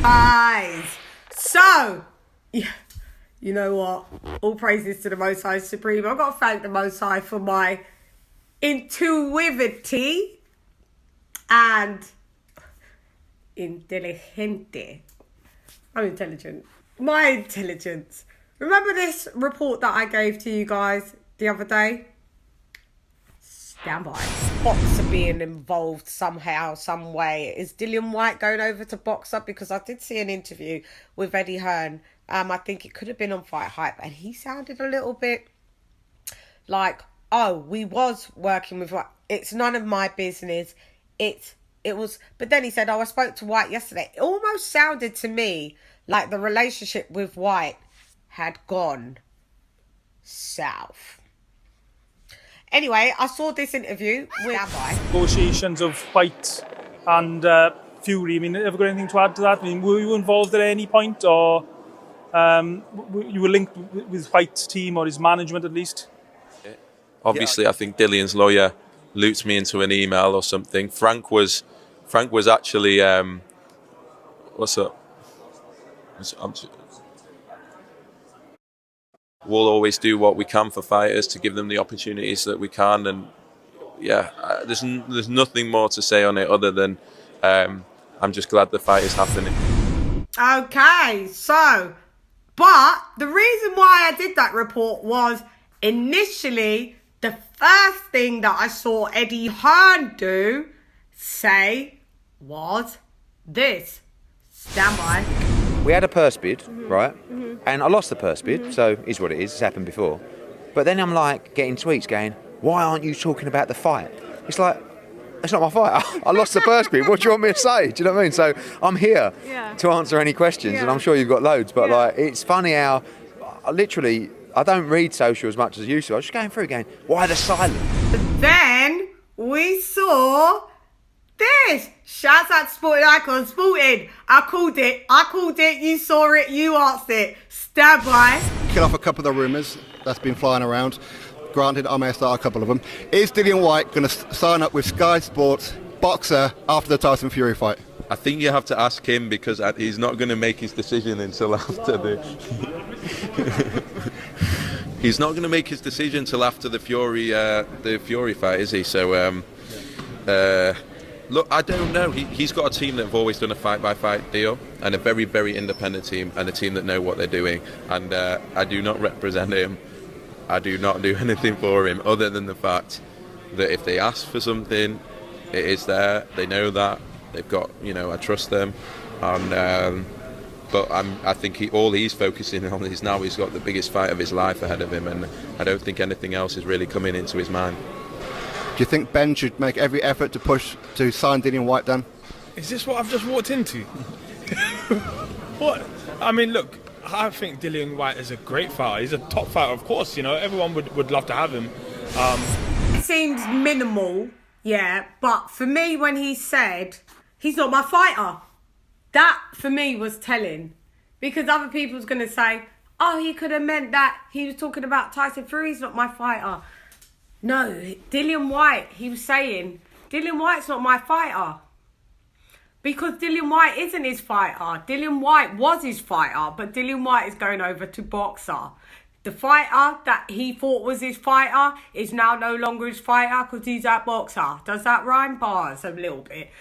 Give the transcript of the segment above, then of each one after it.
Guys, so, yeah, you know what? All praises to the Most High Supreme. I've got to thank the Most High for my intuitivity and intelligente. I'm intelligent. My intelligence. Remember this report that I gave to you guys the other day? Stand by. Boxer being involved somehow, some way. Is Dillian Whyte going over to Boxer? Because I did see an interview with Eddie Hearn. I think it could have been on Fight Hype, and he sounded a little bit like, oh, we was working with Whyte. It's none of my business. It was, but then he said, oh, I spoke to Whyte yesterday. It almost sounded to me like the relationship with Whyte had gone south. Anyway, I saw this interview with negotiations of Whyte and Fury. I mean, have you got anything to add to that? I mean, were you involved at any point, or you were linked with Whyte's team or his management at least? Obviously, I think Dillian's lawyer looped me into an email or something. Frank was actually what's up? We'll always do what we can for fighters to give them the opportunities that we can, and there's nothing more to say on it other than I'm just glad the fight is happening. Okay, so, but the reason why I did that report was initially the first thing that I saw Eddie Hearn say was this. Stand by. We had a purse bid, right? And I lost the purse bid, so it's what it is. It's happened before. But then I'm like getting tweets going, why aren't you talking about the fight? It's like, it's not my fight. I lost the purse bid. What do you want me to say? Do you know what I mean? So I'm here to answer any questions, and I'm sure you've got loads. But like, it's funny how I don't read social as much as I used to. I was just going through going, why the silence? Then we saw this. Shouts out to Sporting Icon. Sporting. I called it. You saw it. You asked it. Stand by. Kill off a couple of the rumours that's been flying around. Granted, I may start a couple of them. Is Dillian Whyte going to sign up with Sky Sports Boxer after the Tyson Fury fight? I think you have to ask him, because he's not going to make his decision until after he's not going to make his decision until after the Fury fight, is he? So look, I don't know. He's got a team that have always done a fight-by-fight deal, and a very, very independent team, and a team that know what they're doing. And I do not represent him. I do not do anything for him, other than the fact that if they ask for something, it is there. They know that. They've got, I trust them. And but I think all he's focusing on is now he's got the biggest fight of his life ahead of him, and I don't think anything else is really coming into his mind. Do you think Ben should make every effort to push to sign Dillian Whyte, Dan? Is this what I've just walked into? What? I mean, look, I think Dillian Whyte is a great fighter. He's a top fighter, of course. Everyone would love to have him. It seems minimal, but for me, when he said, he's not my fighter, that for me was telling. Because other people's going to say, oh, he could have meant that he was talking about Tyson Fury's not my fighter. No, Dillian Whyte, he was saying, Dillian Whyte's not my fighter. Because Dillian Whyte isn't his fighter. Dillian Whyte was his fighter, but Dillian Whyte is going over to Boxer. The fighter that he thought was his fighter is now no longer his fighter because he's at Boxer. Does that rhyme? Bars a little bit.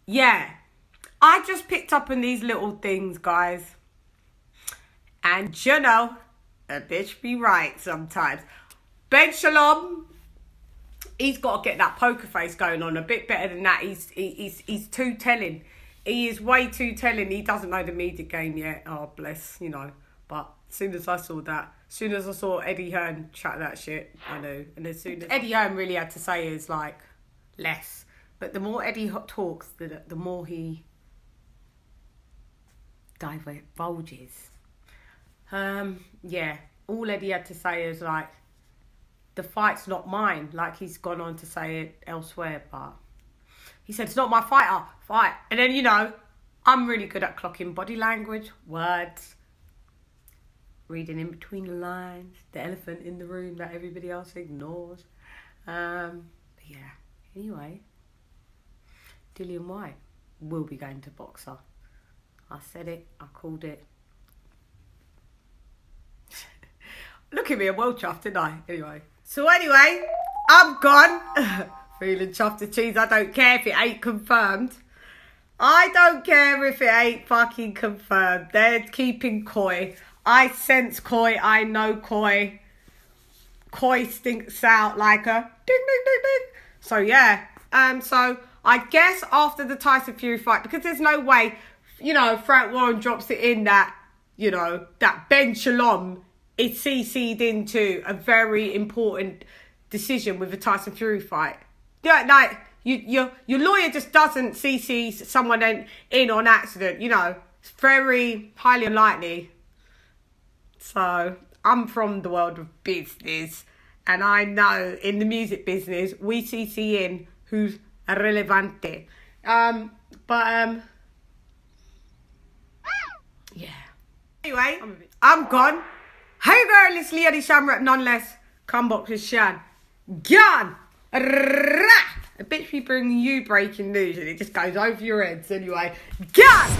Yeah. I just picked up on these little things, guys. And a bitch be right sometimes. Ben Shalom, he's got to get that poker face going on a bit better than that. He's too telling. He is way too telling. He doesn't know the media game yet. Oh, bless, But as soon as I saw that, as soon as I saw Eddie Hearn chat that shit, I know. And as soon as Eddie Hearn really had to say is like, less. But the more Eddie talks, the more he divulges. All Eddie had to say is like, the fight's not mine. Like he's gone on to say it elsewhere, but he said it's not my fight. And then I'm really good at clocking body language, words, reading in between the lines, the elephant in the room that everybody else ignores. Anyway, Dillian Whyte will be going to Boxer. I said it. I called it. Look at me, I'm well chuffed, didn't I? Anyway. So anyway, I'm gone. Feeling chuffed to cheese. I don't care if it ain't confirmed. I don't care if it ain't fucking confirmed. They're keeping coy. I sense coy. I know coy. Coy stinks out like a ding, ding, ding, ding. So yeah. So I guess after the Tyson Fury fight, because there's no way, you know, Frank Warren drops it in that, you know, that Ben Shalom is CC'd into a very important decision with the Tyson Fury fight. Yeah, like your lawyer just doesn't CC someone in on accident. You know, it's very highly unlikely. So I'm from the world of business, and I know in the music business we CC in who's relevante. Yeah. Anyway, I'm gone. Hey girl, it's LadyChann rep nonetheless. Come box with Shan. Gone! A bitch be bringing you breaking news and it just goes over your heads anyway. Gone!